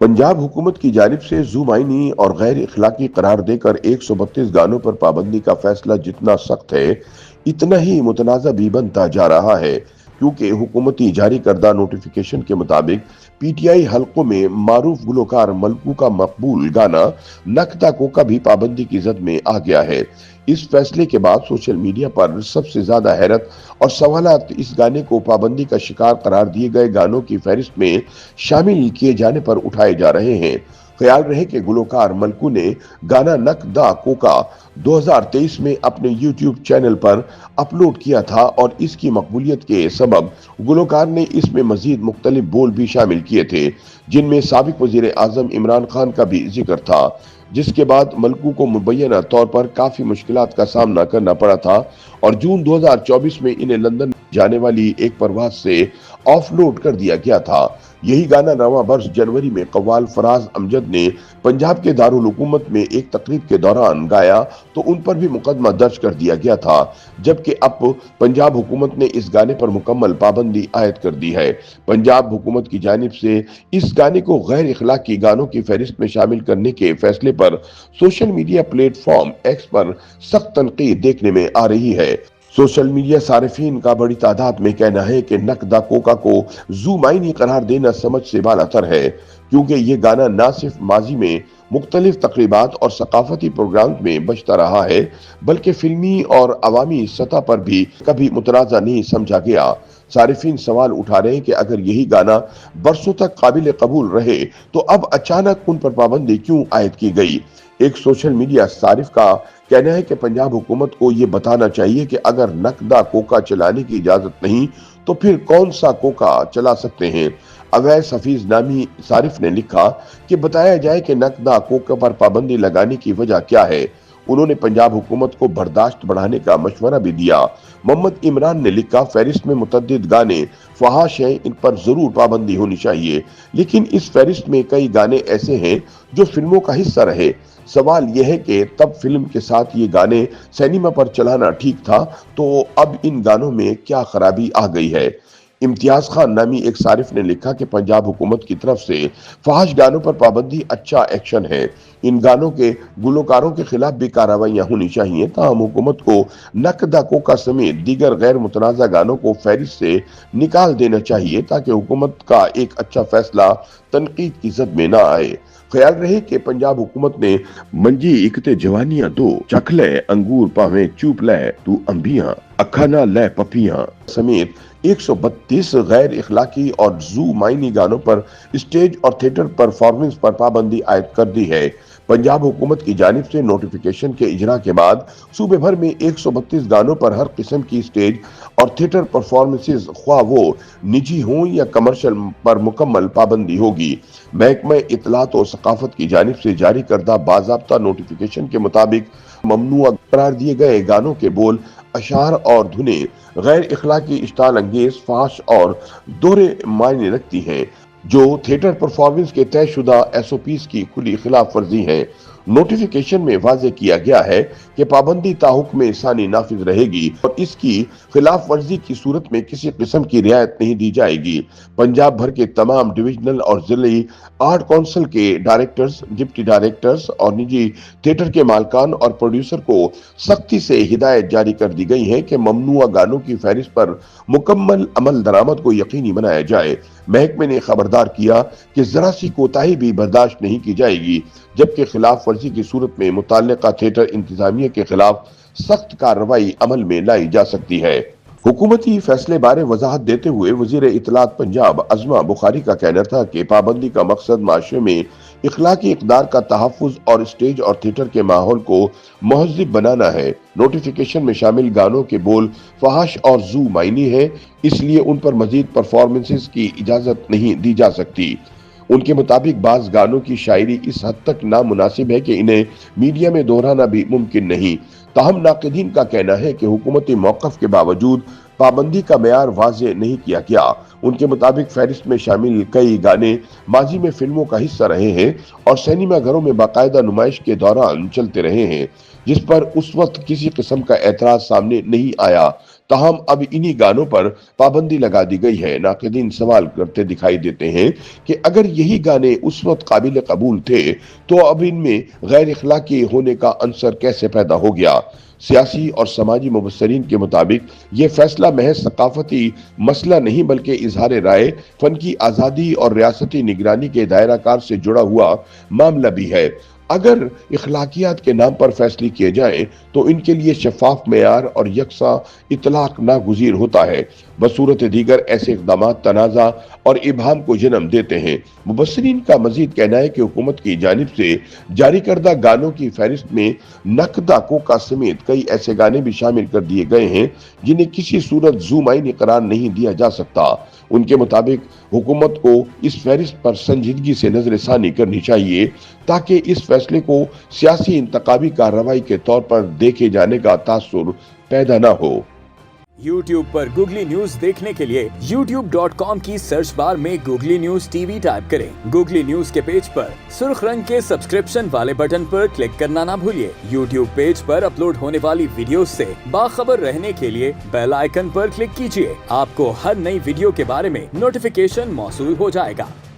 पंजाब हुकूमत की जानिब से ज़ूम आइनी और गैर इखलाकी करार देकर 132 गानों पर पाबंदी का फैसला जितना सख्त है, इतना ही मुतनाज़ा भी बनता जा रहा है, क्योंकि हुकूमती जारी करदा नोटिफिकेशन के मुताबिक पीटीआई हलकों में मारूफ गुलकार मलकू का मकबूल गाना नकदा कोका भी पाबंदी की जद में आ गया है। इस फैसले के बाद सोशल मीडिया पर सबसे ज्यादा हैरत और सवालात इस गाने को पाबंदी का शिकार करार दिए गए गानों की फहरिस्त में शामिल किए जाने पर उठाए जा रहे हैं। ख्याल रहे कि गुलकार मलकू ने गाना नक दा कोका 2023 में अपने यूट्यूब चैनल पर अपलोड किया था और इसकी मकबूलियत के सबब गुलकार ने इसमें मजीद मुख्तलिफ बोल भी शामिल किए थे, जिनमें साबिक वजीर आजम इमरान खान का भी जिक्र था, जिसके बाद मलकू को मुबैना तौर पर काफी मुश्किलात का सामना करना पड़ा था और जून 2024 में इन्हें लंदन जाने वाली एक परवाज से ऑफलोड कर दिया गया था। यही गाना रवां वर्ष जनवरी में कव्वाल फराज अमजद ने पंजाब के दारुल हुकूमत में एक तकरीब के दौरान गाया तो उन पर भी मुकदमा दर्ज कर दिया गया था, जबकि अब पंजाब हुकूमत ने इस गाने पर मुकम्मल पाबंदी आयद कर दी है। पंजाब हुकूमत की जानिब से इस गाने को गैर इखलाकी गानों की फहरिस्त में शामिल करने के फैसले पर सोशल मीडिया प्लेटफॉर्म एक्स पर सख्त तनकीद देखने में आ रही है। सोशल मीडिया सारिफीन का बड़ी तादाद में कहना है कि नक दा कोका को ज़ूम आइनी करार देना समझ से बालातर है, क्योंकि ये गाना न सिर्फ माजी में मुख्तलिफ तकरीबात और सकाफती प्रोग्राम में बजता रहा है, बल्कि फिल्मी और अवामी सतह पर भी कभी मुतनाज़ा नहीं समझा गया। सारिफीन सवाल उठा रहे हैं कि अगर यही गाना बरसों तक काबिल कबूल रहे तो अब अचानक उन पर पाबंदी क्यों आयद की गई। एक सोशल मीडिया सारिफ का कहना है कि पंजाब हुकूमत को ये बताना चाहिए कि अगर नकदा कोका चलाने की इजाजत नहीं तो फिर कौन सा कोका चला सकते हैं। अवैस हफीज नामी सारिफ ने लिखा कि बताया जाए कि नकदा कोका पर पाबंदी लगाने की वजह क्या है। उन्होंने पंजाब हुकूमत को बर्दाश्त बढ़ाने का मशवरा भी दिया। मोहम्मद इमरान ने लिखा, फहरिस्त में मुतद्दिद गाने फहाश हैं, इन पर जरूर पाबंदी होनी चाहिए, लेकिन इस फहरिस्त में कई गाने ऐसे हैं जो फिल्मों का हिस्सा रहे। सवाल यह है कि तब फिल्म के साथ ये गाने सिनेमा पर चलाना ठीक था, तो अब इन गानों में क्या खराबी आ गई है। इम्तियाज खान नामी एक सारिफ ने लिखा कि पंजाब हुकूमत की तरफ से फहाश गानों पर पाबंदी अच्छा एक्शन है। इन गानों के गुलकारों के खिलाफ भी कार्रवाइयां होनी चाहिए। ताहम हुकूमत को नकदा कोका समेत दीगर गैर मुतनाज़ा गानों को फहरिस्त से निकाल देना चाहिए ताकि हुकूमत का एक अच्छा फैसला तनकीद की जद में न आए। ख्याल रहे कि पंजाब हुकूमत ने मंजी इकते जवानियां दो चख ले अंगूर पावे चूप ले तू अंबियां अखा ना ले पपियां समेत 132 गैर इखलाकी और ज़ूम आइनी गानों पर स्टेज और थिएटर परफॉर्मेंस पर पाबंदी आयद कर दी है। पंजाब हुकूमत की जानिब से नोटिफिकेशन के इजरा के बाद सूबे भर में 132 गानों पर हर किस्म की स्टेज और थिएटर परफॉर्मेंसेस ख्वाह वो निजी हों या कमर्शियल पर मुकम्मल पाबंदी होगी। महकमा इत्तलात और सकाफत की जानिब से जारी करदा बाज़ाब्ता नोटिफिकेशन के मुताबिक ममनुआ करार दिए गए गानों के बोल, अशार और धुनें गैर इखलाकी, इश्ताल अंगेज, फाश और दोहरे मायने रखती हैं, जो थिएटर परफॉर्मेंस के तयशुदा SOPs की खुली खिलाफ वर्जी है। नोटिफिकेशन में वाज़े किया गया है कि पाबंदी ताहुक्म सानी नाफिज रहेगी और इसकी खिलाफ वर्जी की सूरत में किसी किस्म की रियायत नहीं दी जाएगी। पंजाब भर के तमाम डिविजनल और जिले आर्ट काउंसिल के डायरेक्टर्स, डिप्टी डायरेक्टर्स और निजी थिएटर के मालकान और प्रोड्यूसर को सख्ती से हिदायत जारी कर दी गई है कि ममनुआ गानों की फहरिस्त पर मुकम्मल अमल दरामद को यकीनी बनाया जाए। महकमे ने खबरदार किया कि जरा सी कोताही भी बर्दाश्त नहीं की जाएगी, जबकि खिलाफ वर्जी की सूरत में मुताल्लिका थिएटर इंतजामिया के खिलाफ सख्त कार्रवाई अमल में लाई जा सकती है। हुकूमती फैसले बारे वजाहत देते हुए वजीर इत्तलात पंजाब अज़मा बुखारी का कहना था कि पाबंदी का मकसद माशरे में इखलाकी इक़दार का तहफ़्फ़ुज़ और स्टेज और थिएटर के माहौल को महज़्ज़ब बनाना है। नोटिफिकेशन में शामिल गानों के बोल फहाश और ज़ूम आइनी है, इसलिए उन पर मजीद परफॉर्मेंसेस की इजाज़त नहीं दी जा सकती। उनके मुताबिक बाज़ गानों की शायरी इस हद तक नामुनासिब है कि इन्हें मीडिया में दोहराना भी मुमकिन नहीं। ताहम नाक़िदीन का कहना है कि हुकूमती मौक़िफ़ के बावजूद पाबंदी का मेयार वाज़े नहीं किया गया। उनके मुताबिक फहरिस्त में शामिल कई गाने माजी में फिल्मों का हिस्सा रहे हैं और सिनेमा घरों में बाकायदा नुमाइश के दौरान चलते रहे हैं, जिस पर उस वक्त किसी किस्म का एतराज सामने नहीं आया। ताहम अब इन्हीं गानों पर पाबंदी लगा दी गई है। नाक़िदीन सवाल करते दिखाई देते हैं कि अगर यही गाने उस वक्त काबिल कबूल थे तो अब इनमें गैर इखलाकी होने का अंसर कैसे पैदा हो गया। सियासी और समाजी मुबस्सरीन के मुताबिक ये फैसला महज सकाफती मसला नहीं बल्कि इजहार राय, फन की आज़ादी और रियासती निगरानी के दायरा कार से जुड़ा हुआ मामला भी है। अगर इखलाकियात के नाम पर फैसले किए जाएं तो इनके लिए शफाफ मेयार और यकसा इतलाक नागुज़ीर होता है। बसूरत दीगर ऐसे इक़दाम तनाज़ा और इबहम को जन्म देते हैं। मुबस्सरीन का मजीद कहना है कि हुकूमत की जानिब से जारी करदा गानों की फहरिस्त में नकदा कोका समेत कई ऐसे गाने भी शामिल कर दिए गए हैं जिन्हें किसी सूरत ज़ुमाइनी करार नहीं दिया जा सकता। उनके मुताबिक हुकूमत को इस फहरिस्त पर संजीदगी से नजरसानी करनी चाहिए ताकि इस फैसले को सियासी इंतखाबी कार्रवाई के तौर पर देखे जाने का तासुर पैदा न हो। YouTube पर गूगली न्यूज देखने के लिए youtube.com की सर्च बार में गूगली न्यूज टीवी टाइप करें। गूगली न्यूज के पेज पर सुर्ख रंग के सब्सक्रिप्शन वाले बटन पर क्लिक करना ना भूलिए। YouTube पेज पर अपलोड होने वाली वीडियो से बाखबर रहने के लिए बेल आइकन पर क्लिक कीजिए। आपको हर नई वीडियो के बारे में नोटिफिकेशन मौसूल हो जाएगा।